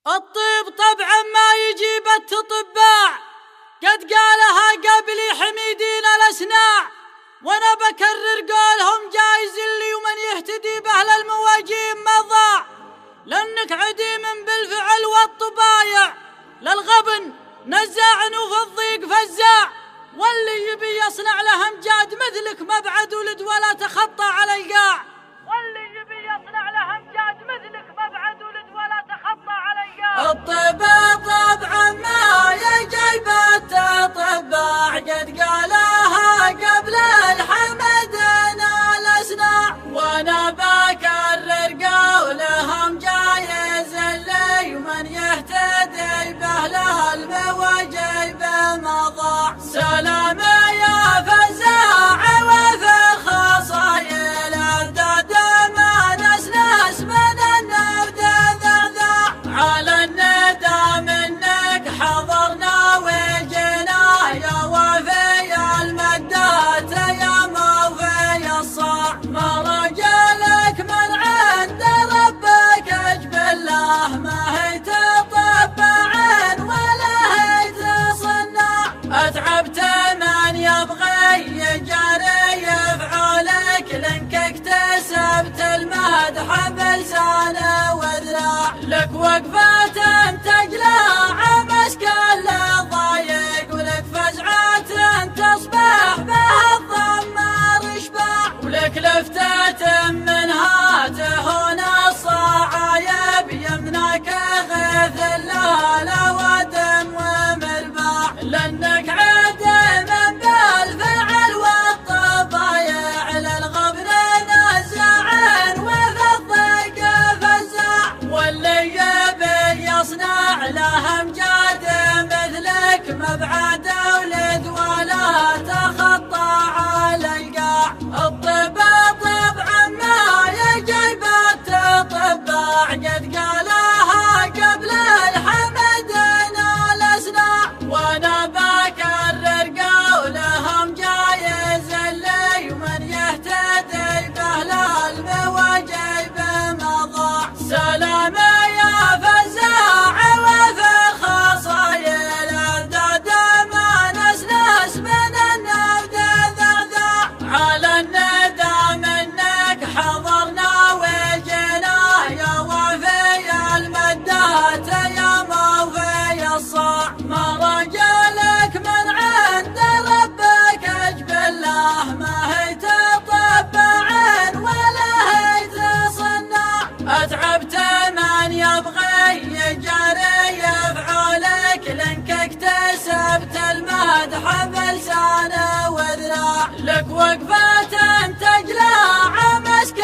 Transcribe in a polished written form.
الطيب طبعا ما يجيب التطباع، قد قالها قبلي حميدين الأسناع، وانا بكرر قولهم جايز اللي ومن يهتدي به للمواجيم ما ضاع، لانك عديم بالفعل والطبايع، للغبن نزاع وفي الضيق فزاع، واللي يبي يصنع له امجاد مثلك مبعد ولد ولا تخطى على القاع، واللي يبي يصنع له امجاد مثلك مبعد ولد ولا تخطى على القاع. الطب طبعا ما يجيب التطباع، قد قالها قبل الحمدين الأسناع، وانا بكرر قولهم جايز اللي ومن يهتدي به له المواجب ما ضاع، سلام يا فزاع وفي الخصايل الداد ما نسنس من النبذ ذعذاع، على الندى منك حضرنا وجينا يا وفي المدات يا موفي الصاع، ما رجلك من عند ربك اجبله، ما هي تطبع ولا هي تصنع، اتعبت من يبغي يجاري يفعلك، لانك اكتسبت المدح بلسان وذراع، لك وقفة تجلى مسك الضايق، ولك فزعة تصبح بها الضمار اشباع، ولك لفتة منها تهون الصعايب، يمناك غيث اللالة ودم ومرباع، لانك عدم بالفعل والطبايع، للغبن نزاع وفي الضيق فزاع، واللي يبي يصنع له امجاد مثلك مبعد ولد ولا تخطى على القاع. الطب طبعا ما يجيب التطباع، قد قالها قبل الحمدين الأسناع، وانا بكرر قولهم جايز اللي ومن يهتدي به له المواجب ما ضاع، سلام يا فزاع وفي الخصايل الداد ما نسنس من النبذ ذعذاع، على الندى منك حضرنا وجينا يا وفي المدات يا موفي الصاع، ما رجلك من عند ربك اجبله، ما هي تطبع ولا هي تصنع، اتعبت من يبغي يجاري يفعلك، لانك اكتسبت المدح بلسان وذراع، لك وقفة تجلى مسك